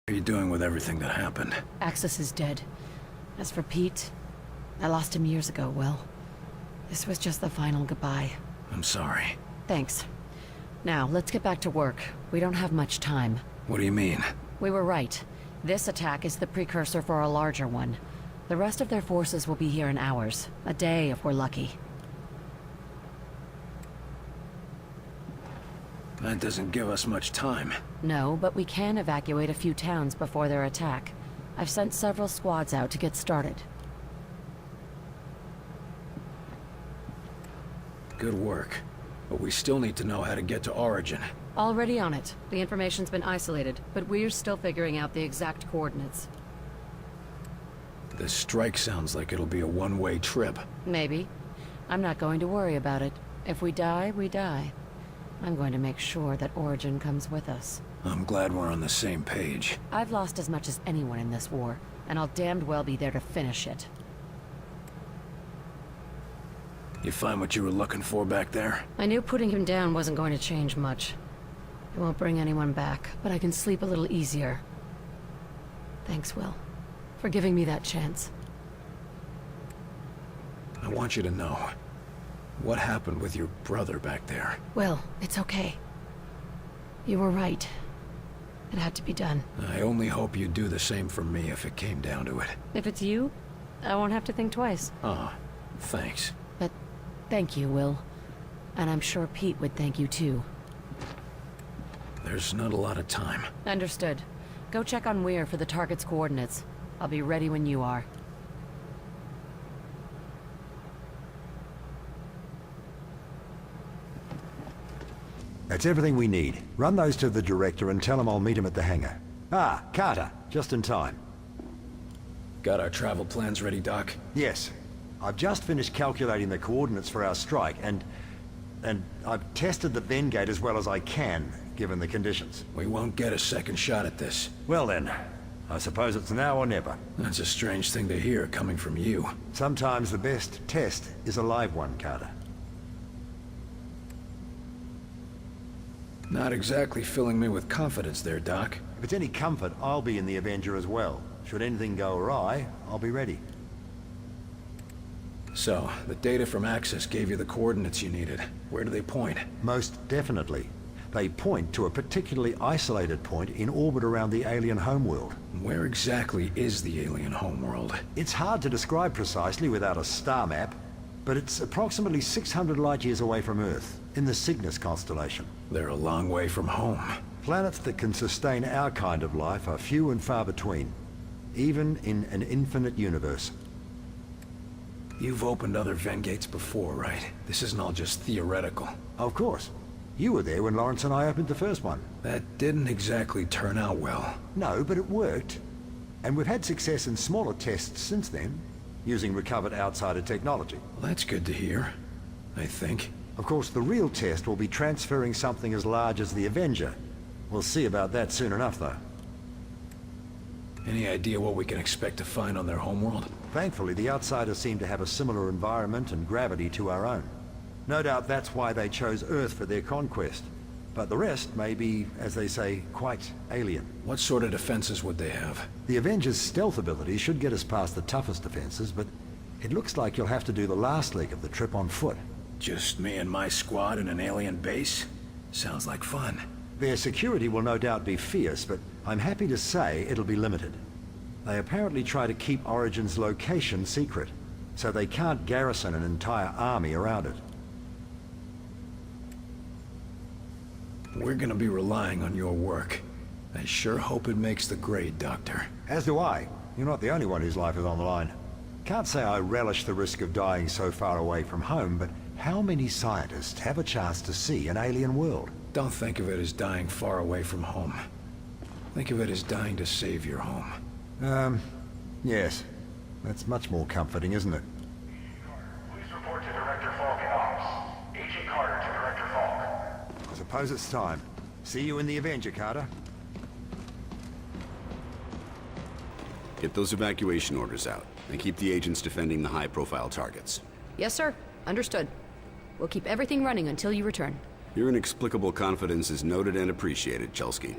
What are you doing with everything that happened? Axis is dead. As for Pete, I lost him years ago, Will. This was just the final goodbye. I'm sorry. Thanks. Now, let's get back to work. We don't have much time. What do you mean? We were right. This attack is the precursor for a larger one. The rest of their forces will be here in hours. A day, if we're lucky. That doesn't give us much time. No, but we can evacuate a few towns before their attack. I've sent several squads out to get started. Good work. But we still need to know how to get to Origin. Already on it. The information's been isolated, but we're still figuring out the exact coordinates. This strike sounds like it'll be a one-way trip. Maybe. I'm not going to worry about it. If we die, we die. I'm going to make sure that Origin comes with us. I'm glad we're on the same page. I've lost as much as anyone in this war, and I'll damned well be there to finish it. You find what you were looking for back there? I knew putting him down wasn't going to change much. It won't bring anyone back, but I can sleep a little easier. Thanks, Will, for giving me that chance. I want you to know. What happened with your brother back there? Will, it's okay. You were right. It had to be done. I only hope you'd do the same for me if it came down to it. If it's you, I won't have to think twice. Ah, thanks. But thank you, Will. And I'm sure Pete would thank you too. There's not a lot of time. Understood. Go check on Weir for the target's coordinates. I'll be ready when you are. That's everything we need. Run those to the director and tell him I'll meet him at the hangar. Ah, Carter, just in time. Got our travel plans ready, Doc? Yes. I've just finished calculating the coordinates for our strike, and I've tested the Ven gate as well as I can, given the conditions. We won't get a second shot at this. Well then, I suppose it's now or never. That's a strange thing to hear coming from you. Sometimes the best test is a live one, Carter. Not exactly filling me with confidence there, Doc. If it's any comfort, I'll be in the Avenger as well. Should anything go awry, I'll be ready. So, the data from Axis gave you the coordinates you needed. Where do they point? Most definitely. They point to a particularly isolated point in orbit around the alien homeworld. Where exactly is the alien homeworld? It's hard to describe precisely without a star map, but it's approximately 600 light-years away from Earth, in the Cygnus constellation. They're a long way from home. Planets that can sustain our kind of life are few and far between, even in an infinite universe. You've opened other Ven gates before, right? This isn't all just theoretical. Of course. You were there when Lawrence and I opened the first one. That didn't exactly turn out well. No, but it worked. And we've had success in smaller tests since then, using recovered outsider technology. Well, that's good to hear, I think. Of course, the real test will be transferring something as large as the Avenger. We'll see about that soon enough, though. Any idea what we can expect to find on their homeworld? Thankfully, the outsiders seem to have a similar environment and gravity to our own. No doubt that's why they chose Earth for their conquest. But the rest may be, as they say, quite alien. What sort of defenses would they have? The Avenger's stealth ability should get us past the toughest defenses, but it looks like you'll have to do the last leg of the trip on foot. Just me and my squad in an alien base? Sounds like fun. Their security will no doubt be fierce, but I'm happy to say it'll be limited. They apparently try to keep Origin's location secret, so they can't garrison an entire army around it. We're gonna be relying on your work. I sure hope it makes the grade, Doctor. As do I. You're not the only one whose life is on the line. Can't say I relish the risk of dying so far away from home, but how many scientists have a chance to see an alien world? Don't think of it as dying far away from home. Think of it as dying to save your home. Yes. That's much more comforting, isn't it? Please report to Director Falk in office. Agent Carter to Director Falk. I suppose it's time. See you in the Avenger, Carter. Get those evacuation orders out, and keep the agents defending the high-profile targets. Yes, sir. Understood. We'll keep everything running until you return. Your inexplicable confidence is noted and appreciated, Chelsky.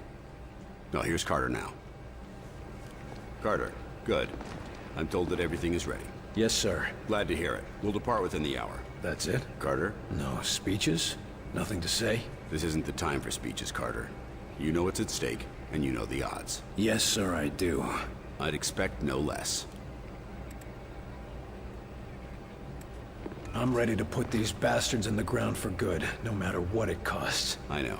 Well, here's Carter now. Carter, good. I'm told that everything is ready. Yes, sir. Glad to hear it. We'll depart within the hour. That's it? Carter, No speeches? Nothing to say? this isn't the time for speeches, Carter. You know what's at stake, and you know the odds. Yes, sir, I do. I'd expect no less. I'm ready to put these bastards in the ground for good, no matter what it costs. I know.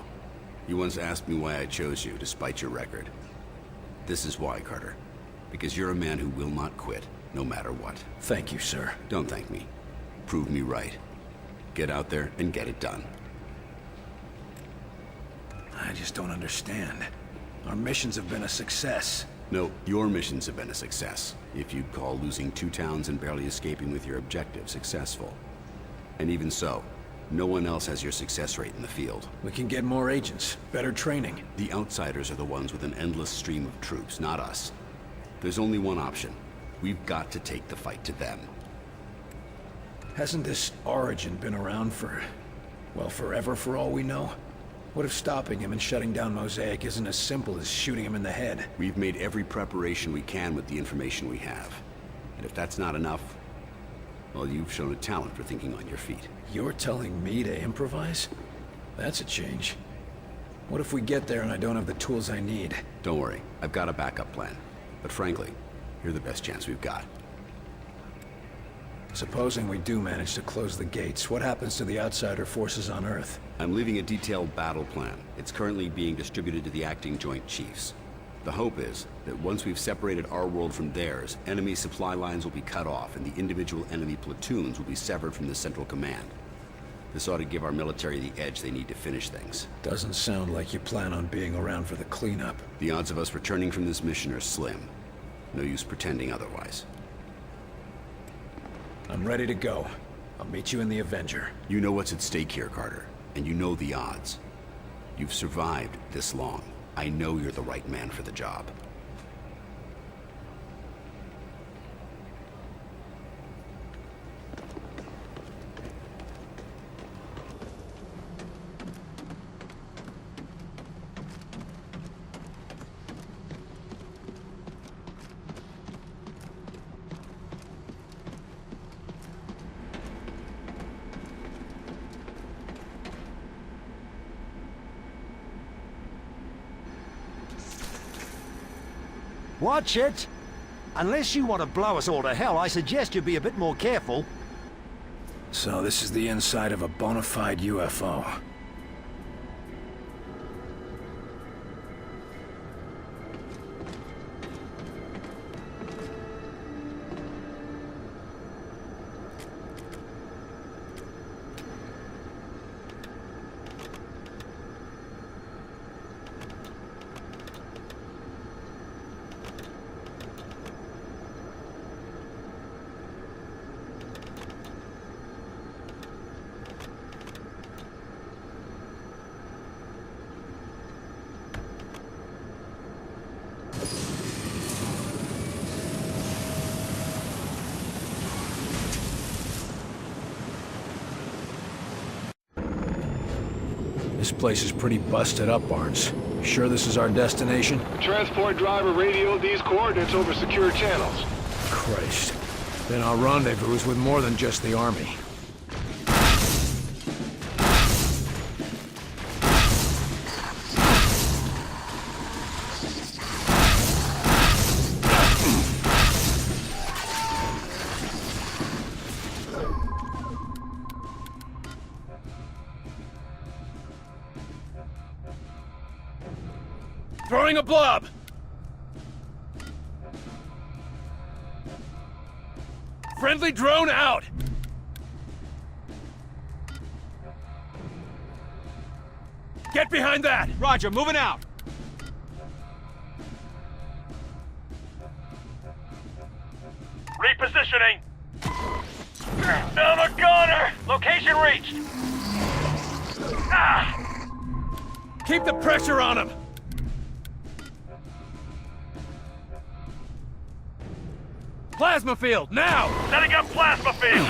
You once asked me why I chose you, despite your record. This is why, Carter. Because you're a man who will not quit, no matter what. Thank you, sir. Don't thank me. Prove me right. Get out there and get it done. I just don't understand. Our missions have been a success. No, your missions have been a success. If you'd call losing 2 towns and barely escaping with your objective successful. And even so, no one else has your success rate in the field. We can get more agents, better training. The outsiders are the ones with an endless stream of troops, not us. There's only one option. We've got to take the fight to them. Hasn't this Origin been around for, well, forever for all we know? What if stopping him and shutting down Mosaic isn't as simple as shooting him in the head? We've made every preparation we can with the information we have. And if that's not enough, well, you've shown a talent for thinking on your feet. You're telling me to improvise? That's a change. What if we get there and I don't have the tools I need? Don't worry, I've got a backup plan. But frankly, you're the best chance we've got. Supposing we do manage to close the gates, what happens to the outsider forces on Earth? I'm leaving a detailed battle plan. It's currently being distributed to the acting Joint Chiefs. The hope is that once we've separated our world from theirs, enemy supply lines will be cut off and the individual enemy platoons will be severed from the Central Command. This ought to give our military the edge they need to finish things. Doesn't sound like you plan on being around for the cleanup. The odds of us returning from this mission are slim. No use pretending otherwise. I'm ready to go. I'll meet you in the Avenger. You know what's at stake here, Carter, and you know the odds. You've survived this long. I know you're the right man for the job. Watch it! Unless you want to blow us all to hell, I suggest you be a bit more careful. So this is the inside of a bona fide UFO. This place is pretty busted up, Barnes. You sure this is our destination? The transport driver radioed these coordinates over secure channels. Christ. Then our rendezvous is with more than just the army. Throwing a blob! Friendly drone out! Get behind that! Roger, moving out. Repositioning! Down a gunner! Location reached! Ah! Keep the pressure on him! Plasma field, now! Setting up plasma field!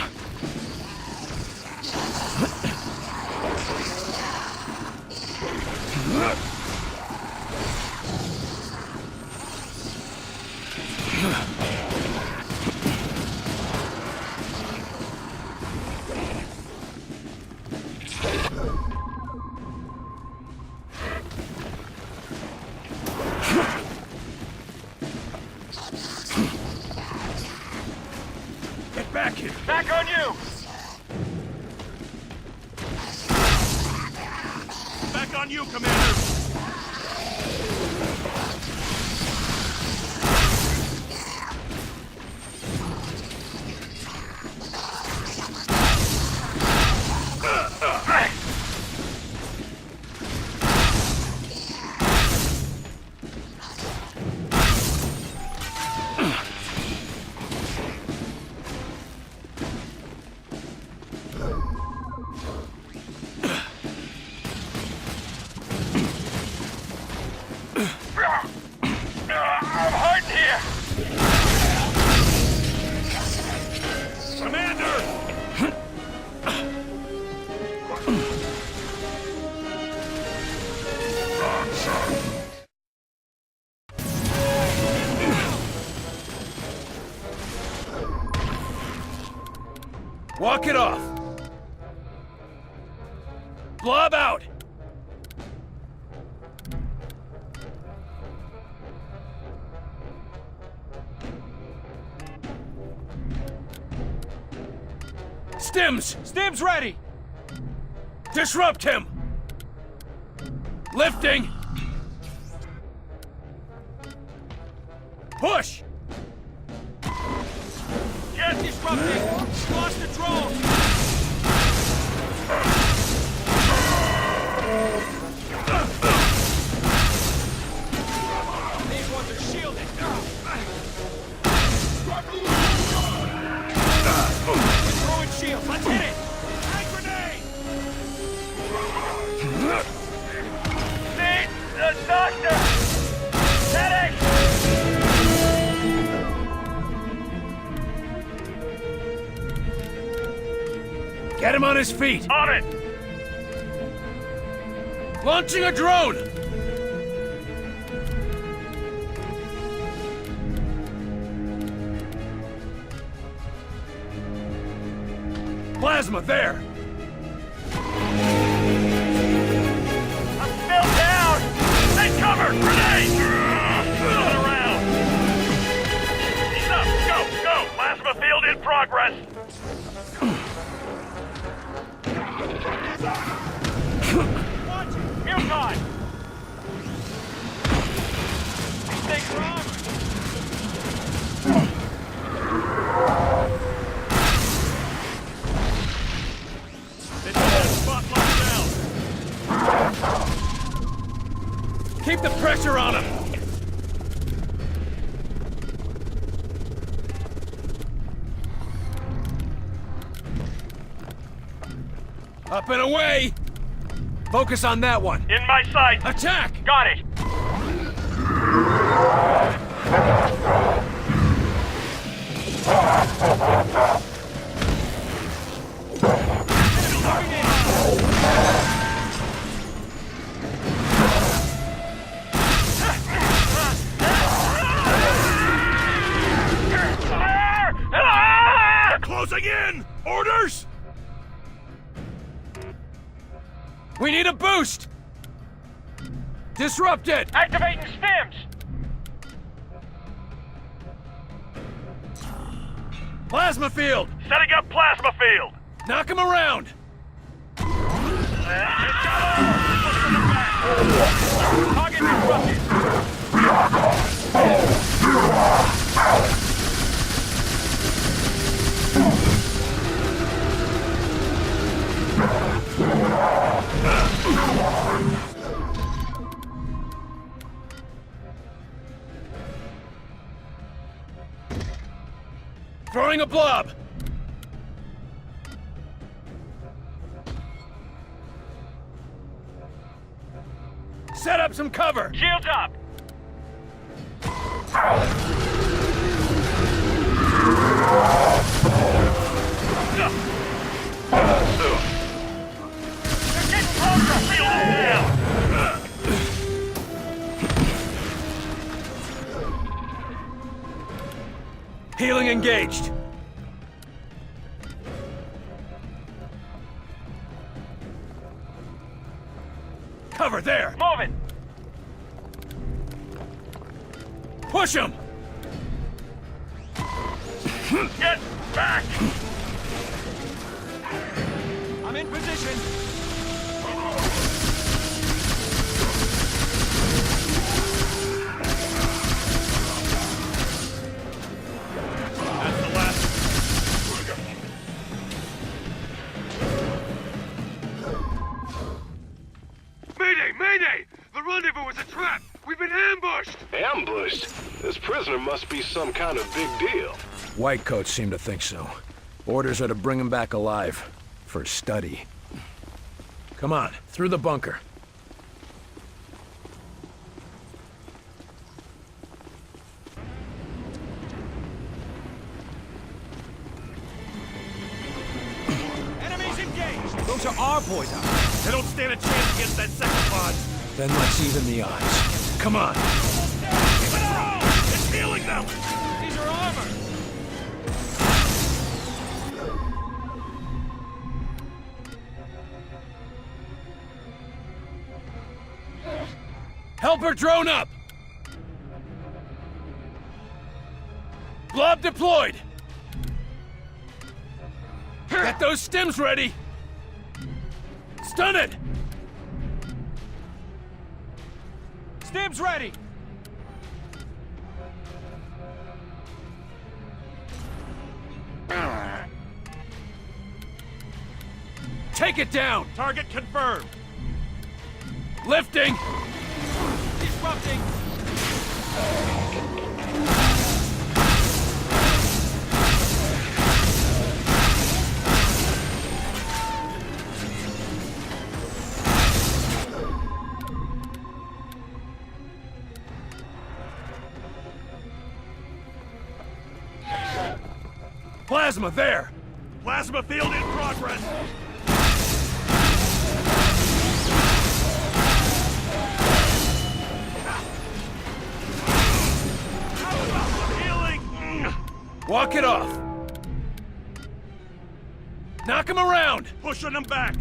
Back on you! Back on you, Commander! I'm hurting here! Commander! Walk it off! Blob out! Stims ready! Disrupt him! Lifting! Push! Jet disrupting! Lost the drone! These ones are shielded! Throwing shields! Let's hit it! Hand grenade! Need the doctor! Medic! Get him on his feet! On it! Launching a drone! Plasma, there! I'm still down! Stay covered! Grenade! Moving around! He's up! Go! Go! Plasma field in progress! Watch it! Mute time! These things are armored! Keep the pressure on him! Up and away! Focus on that one! In my sight! Attack! Got it! Closing in! Orders! We need a boost! Disrupt it! Activating stims! Plasma field! Setting up plasma field! Knock him around! Target disrupted! Throwing a blob! Set up some cover! Shields up! They're getting closer! Shield is down! Healing engaged! Cover there! Moving! Push him! Get back! I'm in position. That's the last. Mayday! Mayday! The rendezvous was a trap! We've been ambushed! Ambushed? This prisoner must be some kind of big deal. Whitecoats seem to think so. Orders are to bring him back alive. For study. Come on, through the bunker. Enemies engaged. Those are our boys out. They don't stand a chance against that second pod. Then let's even the odds. Come on. It's healing them! These are armor. Helper drone up! Blob deployed! Get those stims ready! Stun it! Stims ready. Take it down! Target confirmed. Lifting! Disrupting. Plasma there! Plasma field in progress. Healing. Walk it off! Knock him around! Pushing them back.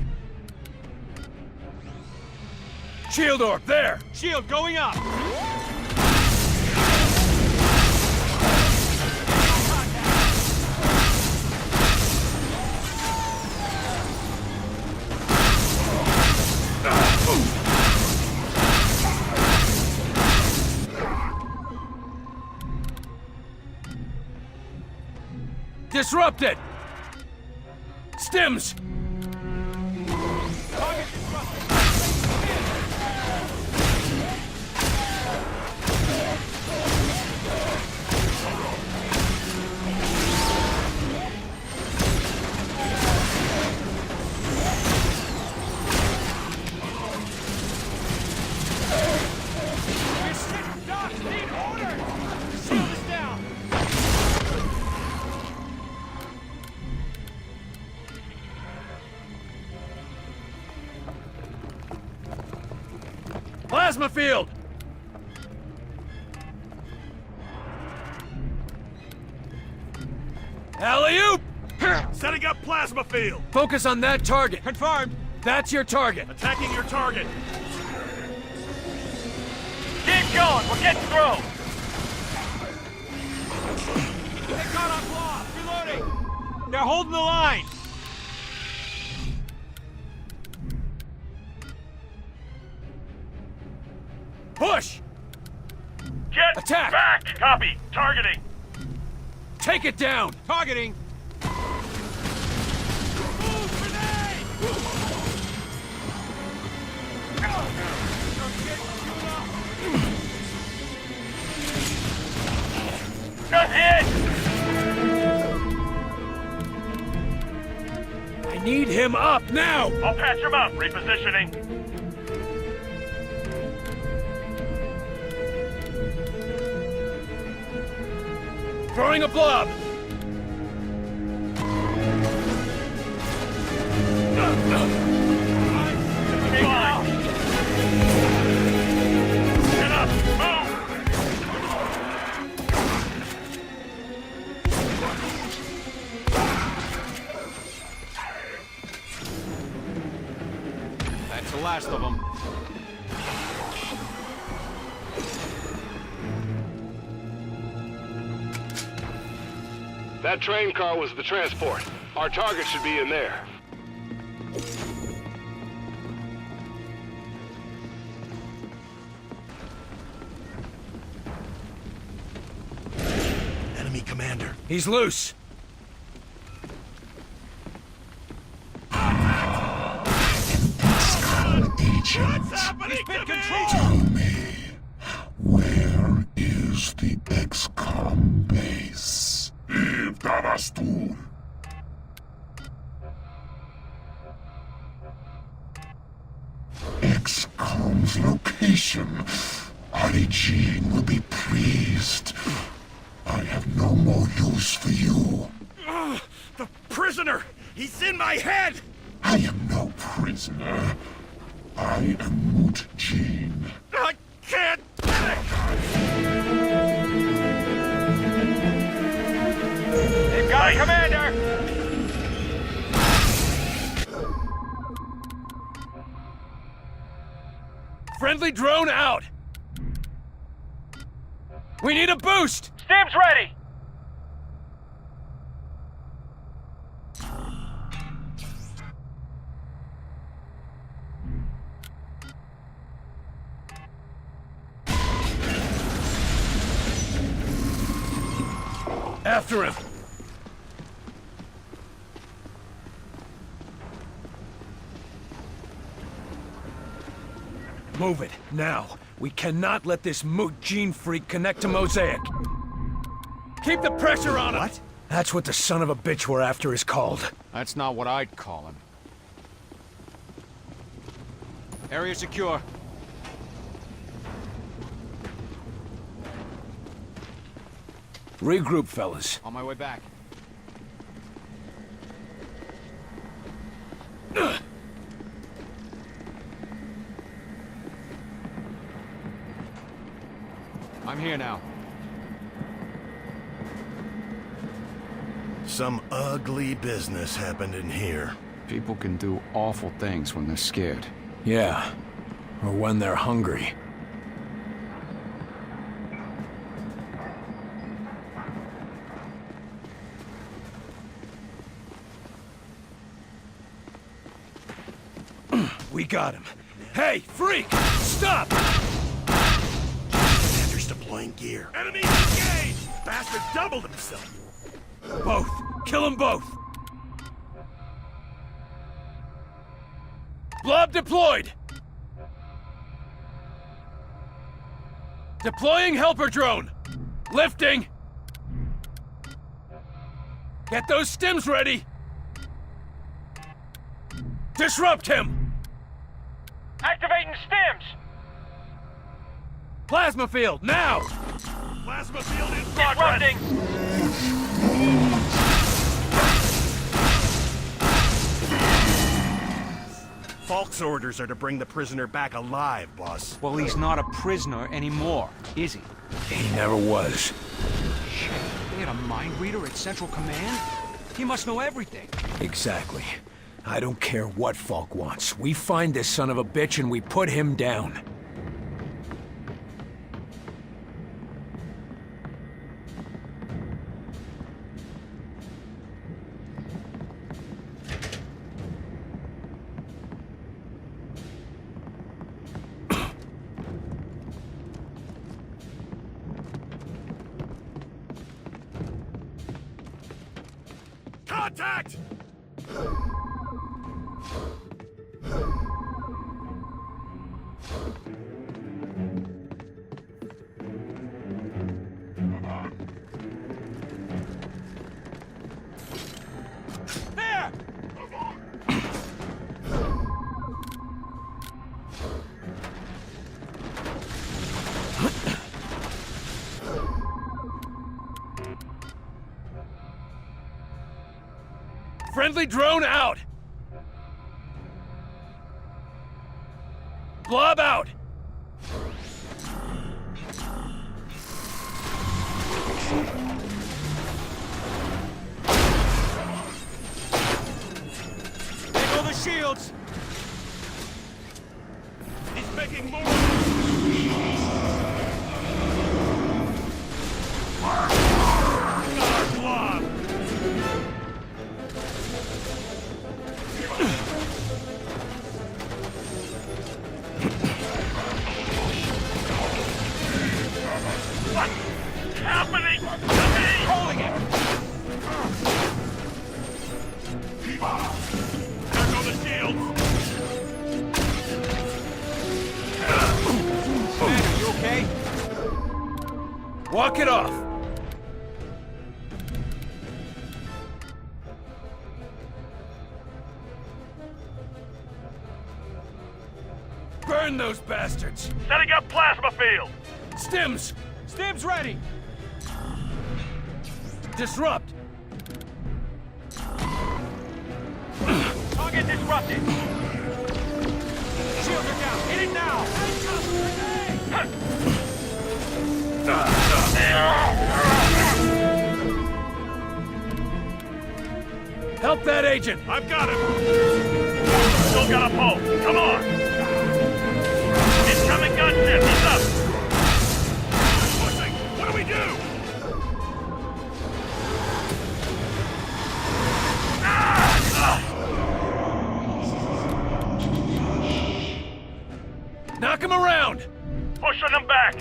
Shield orb there! Shield going up. Disrupt it! Stims! Target disrupted. We're sitting ducks. Need order. Shield is down. Plasma field! Alley-oop! Setting up plasma field. Focus on that target. Confirmed. That's your target. Attacking your target. Keep going! We're getting through! They got on block. Reloading. They're holding the line. Push! Get Attack! back. Copy. Targeting. Take it down! Targeting. Move, grenade! Just hit. I need him up now! I'll patch him up. Repositioning. Throwing a blob! Get up. Move. That's the last of them. That train car was the transport. Our target should be in there. Commander. He's loose. What's happening to me? Tell me, where is the XCOM base? Evdavastur. XCOM's location. Origin will be pleased. I have no more use for you. The prisoner! He's in my head! I am no prisoner. I am Moot Jean. I can't... They've got a commander! Friendly drone out! We need a boost! Stim's ready! After him! Move it, now. We cannot let this Moot Gene freak connect to Mosaic. Keep the pressure on him! What? That's what the son of a bitch we're after is called. That's not what I'd call him. Area secure. Regroup, fellas. On my way back. I'm here now. Some ugly business happened in here. People can do awful things when they're scared. Yeah, or when they're hungry. We got him. Hey, freak! Stop! Commander's deploying gear. Enemies engaged! Bastard doubled himself! Both! Kill them both! Blob deployed! Deploying helper drone! Lifting! Get those stims ready! Disrupt him! Activating stims! Plasma field, now! Plasma field in progress! Disrupting! Falk's orders are to bring the prisoner back alive, boss. Well, he's not a prisoner anymore, is he? He never was. Shit, they had a mind reader at Central Command? He must know everything. Exactly. I don't care what Falk wants. We find this son of a bitch and we put him down. Contact! There! Friendly drone out! Blob out! There go the shields! He's making more! Blob! happening to me? Holding it! There go the shields. Man, are you okay? Walk it off! Burn those bastards! Setting up plasma field. Stims! Stim's ready! Disrupt! Target disrupted. Shields are down! Hit it now! Help that agent! I've got him. Still got a pulse. Come on. Incoming gunship. He's up. Pushing. What do we do? Knock him around! Pushing him back.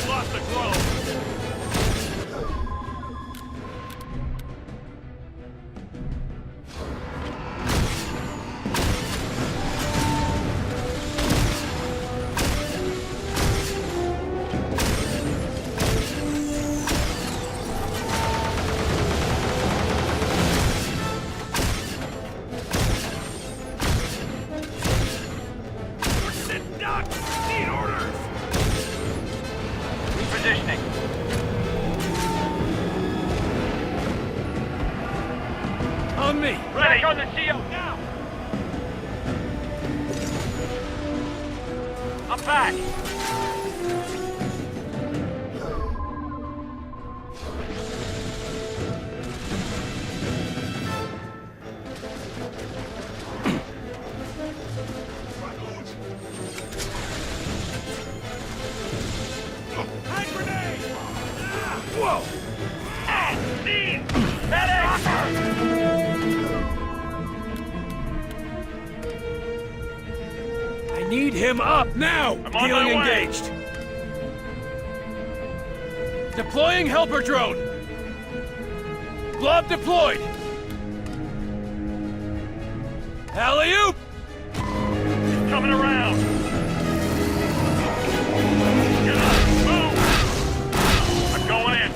Lost the globe. We're sitting ducks. Need orders. Repositioning. On me! Ready. On the CO now. I'm back. Hand grenade. Whoa! Need medic. I need him up now! I'm on Feeling my way. engaged. Deploying helper drone! Blob deployed! Alley-oop! Coming around. Get up. Move. I'm going in.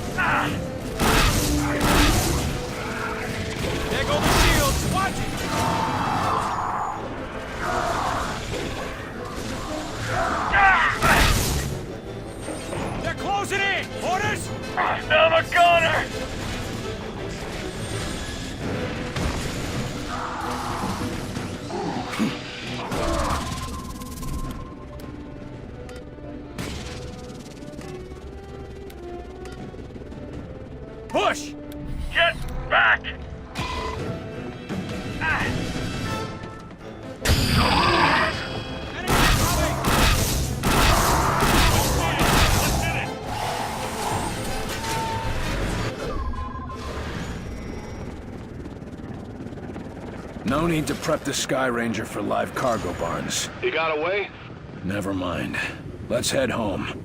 There go the shields! Watch it! They're closing in! Orders? I'm a gunner. Push! Get back. Enemy coming! Let's hit it. No need to prep the Sky Ranger for live cargo barns. He got away? Never mind. Let's head home.